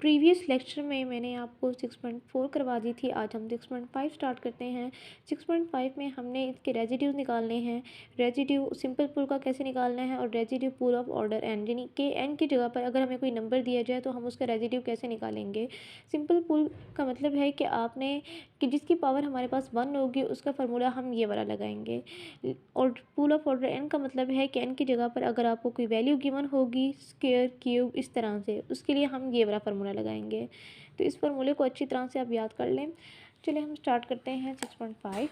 Previous lecture में मैंने आपको 6.4 करवा दी थी। आज हम 6.5 स्टार्ट करते हैं। 6.5 में हमने इसके रेजिड्यूज निकालने हैं। रेजिड्यू सिंपल पूल का कैसे निकालना है और residue pole of order n, यानी कि एन की जगह पर अगर हमें कोई नंबर दिया जाए तो हम उसका रेजिड्यू कैसे निकालेंगे। सिंपल पूल का मतलब है कि आपने कि जिसकी पावर हमारे पास 1 होगी उसका फार्मूला हम ये वाला लगाएंगे। और पूल ऑफ ऑर्डर एन का मतलब है कि एन की जगह पर अगर आपको कोई वैल्यू गिवन होगी स्क्वायर क्यूब इस तरह से, उसके लिए हम ये वाला फार्मूला लगाएंगे। तो इस फार्मूले को अच्छी तरह से आप याद कर लें। चलिए हम स्टार्ट करते हैं 6.5।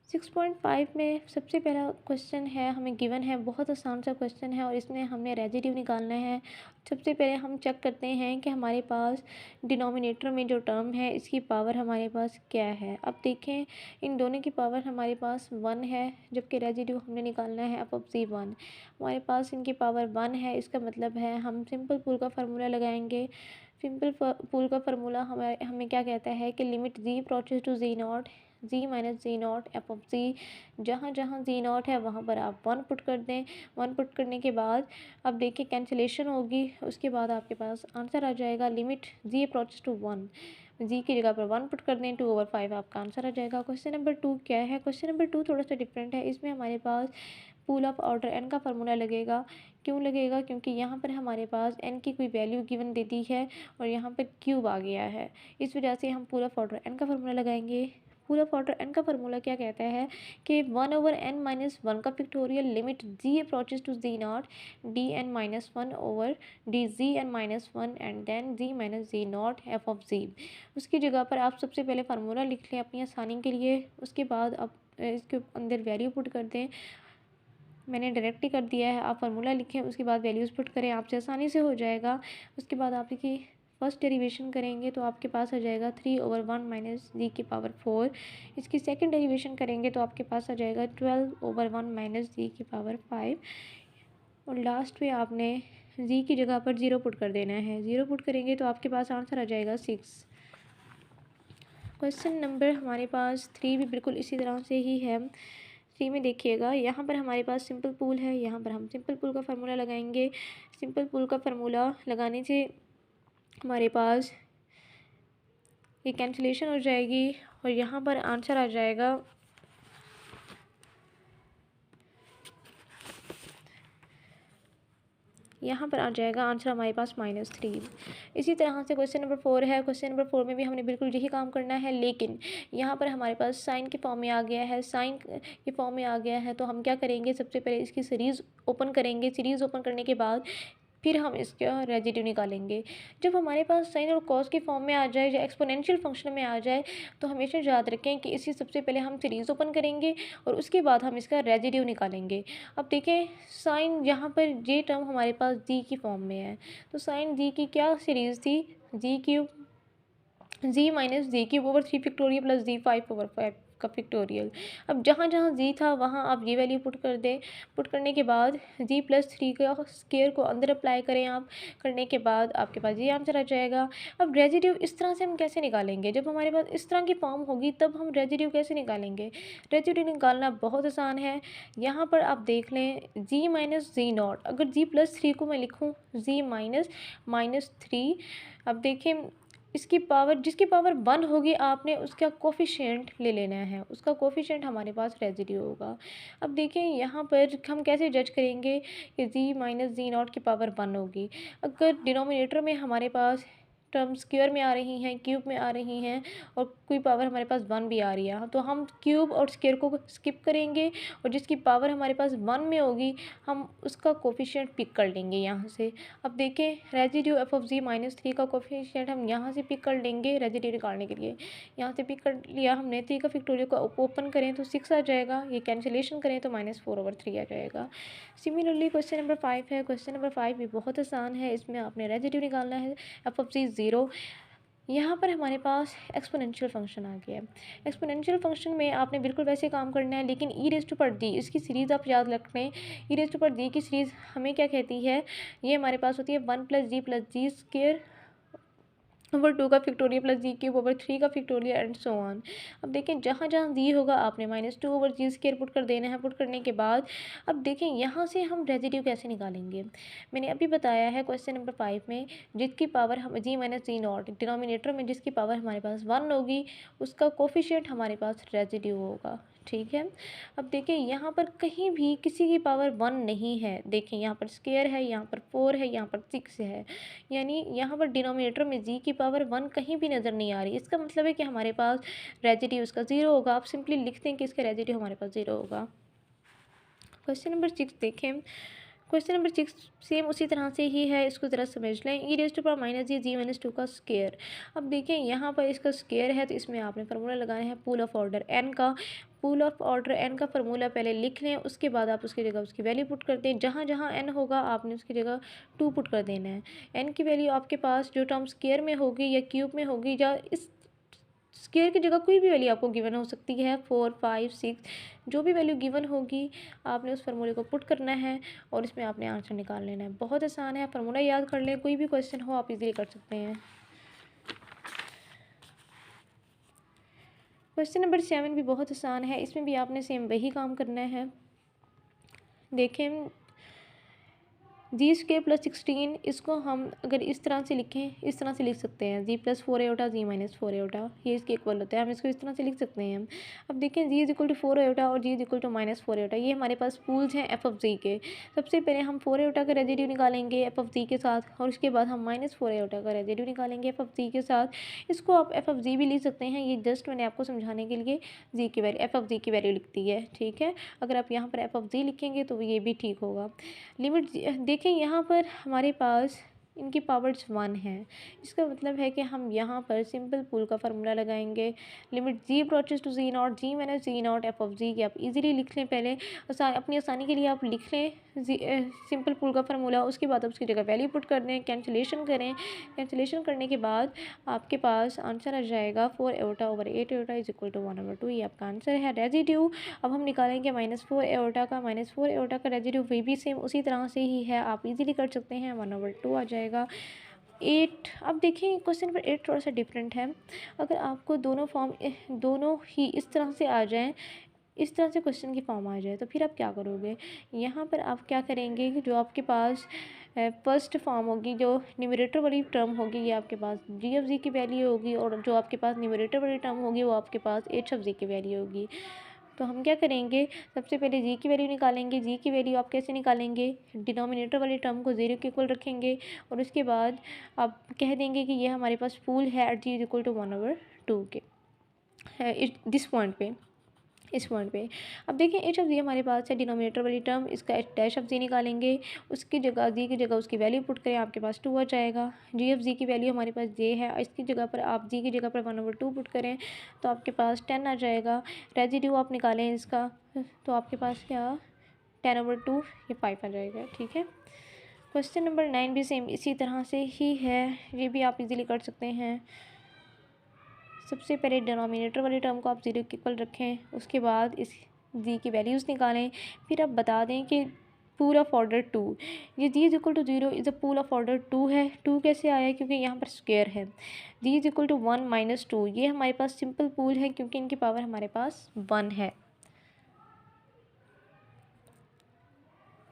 6.5 में सबसे पहला क्वेश्चन है, हमें गिवन है, बहुत आसान सा क्वेश्चन है और इसमें हमने रेजिड्यू निकालना है। सबसे पहले हम चेक करते हैं कि हमारे पास डिनोमिनेटर में जो टर्म है इसकी पावर हमारे पास क्या है। अब देखें इन दोनों की पावर हमारे पास 1 है, जबकि रेजिड्यू हमने निकालना है एफ ऑफ जी 1। हमारे पास इनकी पावर 1 है, इसका मतलब है हम सिंपल पूल का फार्मूला लगाएंगे। सिंपल पूल का फार्मूला हमें क्या कहता है कि limit z approaches to z naught z minus z naught f of z, जहाँ जहाँ जी नॉट है वहाँ पर आप 1 पुट कर दें। 1 पुट करने के बाद अब देखिए कैंसिलेशन होगी, उसके बाद आपके पास आंसर आ जाएगा लिमिट जी अप्रोचेज टू 1। जी की जगह पर 1 पुट कर दें, 2/5 आपका आंसर आ जाएगा। क्वेश्चन नंबर 2 क्या है? क्वेश्चन नंबर 2 थोड़ा सा डिफरेंट है। इसमें हमारे पास पूल ऑफ ऑर्डर एन का फार्मूला लगेगा। क्यों लगेगा? क्योंकि यहाँ पर हमारे पास एन की कोई वैल्यू गिवन दे दी है और यहाँ पर क्यूब आ गया है, इस वजह से हम पूल ऑफ ऑर्डर एन का फार्मूला लगाएंगे। पूल ऑफ ऑर्डर एन का फार्मूला क्या कहता है कि 1/n-1 का factorial limit z approaches to z naught dn-1/dgn-1 and then z minus z naught f of z. उसकी जगह पर आप सबसे पहले फार्मूला लिख लें अपनी आसानी के लिए, उसके बाद आप इसके अंदर वैल्यू पुट कर दें। मैंने डायरेक्ट ही कर दिया है, आप फार्मूला लिखें उसके बाद वैल्यूज़ पुट करें, आपसे आसानी से हो जाएगा। उसके बाद आप इसकी फर्स्ट डेरिवेशन करेंगे तो आपके पास आ जाएगा 3/1 माइनस जी की पावर 4। इसकी सेकंड डेरिवेशन करेंगे तो आपके पास आ जाएगा 12/1 माइनस जी की पावर 5। और लास्ट में आपने जी की जगह पर 0 पुट कर देना है। 0 पुट करेंगे तो आपके पास आंसर आ जाएगा 6। क्वेश्चन नंबर हमारे पास 3 भी बिल्कुल इसी तरह से ही है। 3 में देखिएगा, यहाँ पर हमारे पास सिंपल पूल है, यहाँ पर हम सिंपल पूल का फार्मूला लगाएंगे। सिंपल पूल का फार्मूला लगाने से हमारे पास ये कैंसिलेशन हो जाएगी और यहाँ पर आंसर आ जाएगा यहाँ पर आ जाएगा आंसर हमारे पास -3। इसी तरह से क्वेश्चन नंबर 4 है। क्वेश्चन नंबर 4 में भी हमने बिल्कुल यही काम करना है, लेकिन यहाँ पर हमारे पास साइन के फॉर्म में आ गया है। साइन के फॉर्म में आ गया है तो हम क्या करेंगे, सबसे पहले इसकी सीरीज़ ओपन करेंगे। सीरीज़ ओपन करने के बाद फिर हम इसका रेजिड्यू निकालेंगे। जब हमारे पास साइन और कॉस के फॉर्म में आ जाए या एक्सपोनेंशियल फंक्शन में आ जाए तो हमेशा याद रखें कि इसी सबसे पहले हम सीरीज़ ओपन करेंगे और उसके बाद हम इसका रेजिड्यू निकालेंगे। अब देखें साइन यहाँ पर ये टर्म हमारे पास जी की फॉर्म में है, तो साइन जी की क्या सीरीज़ थी, जी क्यूब जी माइनस जी क्यूब ओवर 3 फैक्टोरियल प्लस जी 5/5 का फैक्टोरियल। अब जहाँ जहाँ जी था वहाँ आप ये वैल्यू पुट कर दें। पुट करने के बाद जी प्लस 3 का स्क्वायर को अंदर अप्लाई करें आप, करने के बाद आपके पास ये आंसर आ जाएगा। अब रेजिड्यू इस तरह से हम कैसे निकालेंगे, जब हमारे पास इस तरह की फॉर्म होगी तब हम रेजिड्यू कैसे निकालेंगे। रेजिड्यू निकालना बहुत आसान है। यहाँ पर आप देख लें जी माइनस जी नॉट, अगर जी प्लस 3 को मैं लिखूँ जी माइनस -3, अब देखें इसकी पावर जिसकी पावर 1 होगी आपने उसका कोफिशिएंट ले लेना है, उसका कोफिशिएंट हमारे पास रेजिड्यू होगा। अब देखें यहाँ पर हम कैसे जज करेंगे कि जी माइनस जी नॉट की पावर 1 होगी। अगर डिनोमिनेटर में हमारे पास टर्म स्क्वायर में आ रही हैं, क्यूब में आ रही हैं और कोई पावर हमारे पास 1 भी आ रही है, तो हम क्यूब और स्क्वायर को स्किप करेंगे और जिसकी पावर हमारे पास 1 में होगी हम उसका कोफिशिएंट पिक कर लेंगे यहाँ से। अब देखें रेजिड्यू एफ ऑफ जी -3 का कोफिशिएंट हम यहाँ से पिक कर लेंगे रेजिड्यू निकालने के लिए। यहाँ से पिक कर लिया हमने, 3 का फैक्टोरियल को ओपन करें तो 6 आ जाएगा, ये कैंसिलेशन करें तो -4/3 आ जाएगा। सिमिलरली क्वेश्चन नंबर 5 है। क्वेश्चन नंबर 5 भी बहुत आसान है, इसमें आपने रेजिड्यू निकालना है एफ ऑफ जी 0। यहाँ पर हमारे पास एक्सपोनेंशियल फंक्शन आ गया है। एक्सपोनेंशियल फंक्शन में आपने बिल्कुल वैसे काम करना है, लेकिन e raise to power d इसकी सीरीज़ आप याद रख लें। E raise to power d की सीरीज़ हमें क्या कहती है, ये हमारे पास होती है 1 + g + g² ओवर 2 का फैक्टोरियल प्लस जी क्यूब ओवर 3 का फैक्टोरियल एंड सो ऑन। अब देखें जहाँ जहाँ जी होगा आपने -2 ओवर जी स्क्वायर पुट कर देना है। पुट करने के बाद अब देखें यहाँ से हम रेजिड्यू कैसे निकालेंगे। मैंने अभी बताया है क्वेश्चन नंबर 5 में जिसकी पावर हम जी माइनस जी नॉट, डिनोमिनेटर में जिसकी पावर हमारे पास 1 होगी उसका कोफिशिएंट हमारे पास रेजिड्यू होगा। ठीक है। अब देखिए यहाँ पर कहीं भी किसी की पावर 1 नहीं है। देखें यहाँ पर स्क्वायर है, यहाँ पर 4 है, यहाँ पर 6 है, यानी यहाँ पर डिनोमिनेटर में जी की पावर 1 कहीं भी नज़र नहीं आ रही। इसका मतलब है कि हमारे पास रेजिड्यू उसका 0 होगा। आप सिंपली लिखते हैं कि इसका रेजिड्यू हमारे पास 0 होगा। क्वेश्चन नंबर 6 देखें। क्वेश्चन नंबर 6 सेम उसी तरह से ही है, इसको ज़रा समझ लें। E raise to power minus g minus 2 का स्क्वायर। अब देखें यहाँ पर इसका स्क्वायर है तो इसमें आपने फार्मूला लगाना है पूल ऑफ ऑर्डर एन का। पूल ऑफ ऑर्डर एन का फार्मूला पहले लिख लें, उसके बाद आप उसकी जगह उसकी वैल्यू पुट कर दें। जहाँ जहाँ एन होगा आपने उसकी जगह 2 पुट कर देना है। एन की वैल्यू आपके पास जो टर्म स्क्वायर में होगी या क्यूब में होगी या इस स्क्वायर की जगह कोई भी वैल्यू आपको गिवन हो सकती है, 4, 5, 6 जो भी वैल्यू गिवन होगी आपने उस फार्मूले को पुट करना है और इसमें आपने आंसर निकाल लेना है। बहुत आसान है, फार्मूला याद कर लें, कोई भी क्वेश्चन हो आप इजीली कर सकते हैं। क्वेश्चन नंबर 7 भी बहुत आसान है, इसमें भी आपने सेम वही काम करना है। देखें जी स्क्वायर प्लस 16 इसको हम अगर इस तरह से लिखें, इस तरह से लिख सकते हैं जी प्लस 4 आयोटा जी माइनस 4 आयोटा, ये इसके इक्वल होता है। हम इसको इस तरह से लिख सकते हैं। अब देखें जी इज इक्वल टू 4 आयोटा और जी इज इक्वल टू -4 आयोटा, ये हमारे पास पूल्स हैं एफ ऑफ जी के। सबसे पहले हम 4 आयोटा का रेजिड्यू निकालेंगे एफ ऑफ जी के साथ और उसके बाद हम -4 आयोटा का रेजिड्यू निकालेंगे एफ ऑफ जी के साथ। इसको आप एफ ऑफ जी भी लिख सकते हैं, ये जस्ट मैंने आपको समझाने के लिए जी की वैल्यू एफ ऑफ जी की वैल्यू लिखती है। ठीक है, अगर आप यहाँ पर एफ ऑफ जी लिखेंगे तो ये भी ठीक होगा। लिमिट देखें यहाँ पर हमारे पास इनकी पावर्स 1 है, इसका मतलब है कि हम यहाँ पर सिंपल पूल का फार्मूला लगाएंगे। Limit z approaches to z naught z minus z naught f of z की आप इजीली लिख लें। पहले अपनी आसानी के लिए आप लिख लें सिंपल पूल का फार्मूला, उसके बाद आप उसकी जगह वैल्यू पुट कर दें, कैंसिलेशन करें। कैंसिलेशन करने के बाद आपके पास आंसर आ जाएगा 4 iota over 8 iota is equal to 1/2, ये आपका आंसर है। रेजिड्यू अब हम निकालेंगे -4 आयोटा का। -4 आयोटा का रेजिड्यू वे भी सेम उसी तरह से ही है, आप इजीली कर सकते हैं, 1/2 आ जाएगा। 8 अब देखें क्वेश्चन नंबर 8 थोड़ा सा डिफरेंट है। अगर आपको दोनों ही इस तरह से आ जाएं, इस तरह से क्वेश्चन की फॉर्म आ जाए तो फिर आप क्या करोगे। यहाँ पर आप क्या करेंगे कि जो आपके पास फर्स्ट फॉर्म होगी, जो न्यूमरेटर वाली टर्म होगी, ये आपके पास जी ऑफ जी की वैल्यू होगी और जो आपके पास न्यूमरेटर वाली टर्म होगी वो आपके पास एच ऑफ जी की वैल्यू होगी। तो हम क्या करेंगे, सबसे पहले जी की वैल्यू निकालेंगे। जी की वैल्यू आप कैसे निकालेंगे, डिनोमिनेटर वाली टर्म को 0 के इक्वल रखेंगे और उसके बाद आप कह देंगे कि ये हमारे पास पूल है at g is equal to 1/2 के दिस पॉइंट पे, इस पॉइंट पे। अब देखिए एच ऑफ जी हमारे पास है डिनोमिनेटर वाली टर्म, इसका डैश ऑफ जी निकालेंगे, उसकी जगह जी की जगह उसकी वैल्यू पुट करें, आपके पास 2 आ जाएगा। जी ऑफ जी की वैल्यू हमारे पास जे है, इसकी जगह पर आप जी की जगह पर 1/2 पुट करें तो आपके पास 10 आ जाएगा। रेजिड्यू आप निकालें इसका तो आपके पास क्या 10/2 ये 5 आ जाएगा। ठीक है। क्वेश्चन नंबर 9 भी सेम इसी तरह से ही है, ये भी आप इजीली कर सकते हैं। सबसे पहले डिनोमिनेटर वाली टर्म को आप 0 के इक्वल रखें, उसके बाद इस जी की वैल्यूज़ निकालें, फिर आप बता दें कि पूल ऑफ ऑर्डर 2, ये z is equal to 0 is a pole of order 2 है। 2 कैसे आया, क्योंकि यहाँ पर स्क्वायर है। जी इज इक्वल टू 1 - 2, ये हमारे पास सिंपल पूल है क्योंकि इनकी पावर हमारे पास 1 है।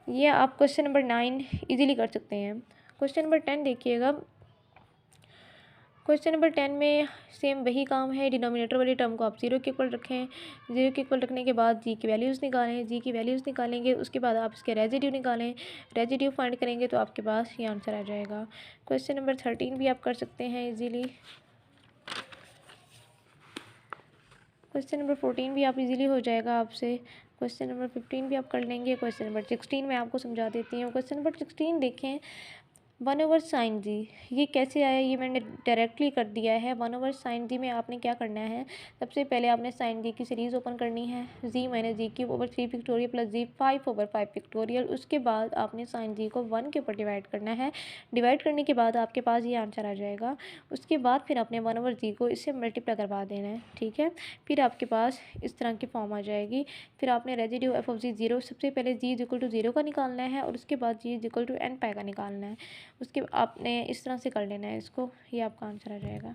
ये आप क्वेश्चन नंबर 9 इजीली कर सकते हैं। क्वेश्चन नंबर 10 देखिएगा। क्वेश्चन नंबर 10 में सेम वही काम है, डिनोमिनेटर वाली टर्म को आप 0 के इक्वल रखें। 0 के इक्वल रखने के बाद जी की वैल्यूज़ निकालें, जी की वैल्यूज़ निकालेंगे उसके बाद आप इसके रेजिड्यू निकालें, रेजिड्यू फाइंड करेंगे तो आपके पास ये आंसर आ जाएगा। क्वेश्चन नंबर 13 भी आप कर सकते हैं इजीली। क्वेश्चन नंबर 14 भी आप इजीली हो जाएगा आपसे। क्वेश्चन नंबर 15 भी आप कर लेंगे। क्वेश्चन नंबर 16 मैं आपको समझा देती हूँ। क्वेश्चन नंबर 16 देखें, 1/sin जी, ये कैसे आया, ये मैंने डायरेक्टली कर दिया है। 1/sin जी में आपने क्या करना है, सबसे पहले आपने साइन जी की सीरीज़ ओपन करनी है, जी माइनस जी क्यूब ओवर 3 फैक्टोरियल प्लस जी 5/5 फैक्टोरियल। उसके बाद आपने साइन जी को 1 के ऊपर डिवाइड करना है। डिवाइड करने के बाद आपके पास ये आंसर आ जाएगा। उसके बाद फिर आपने 1/जी को इससे मल्टीप्लाई करवा देना है। ठीक है, फिर आपके पास इस तरह की फॉर्म आ जाएगी। फिर आपने रेजिड्यू एफ ऑफ जी 0, सबसे पहले जी इज इक्वल टू 0 का निकालना है और उसके बाद जी इज इक्वल टू n पाई का निकालना है। उसके आपने इस तरह से कर लेना है इसको, ये आपका आंसर आ जाएगा।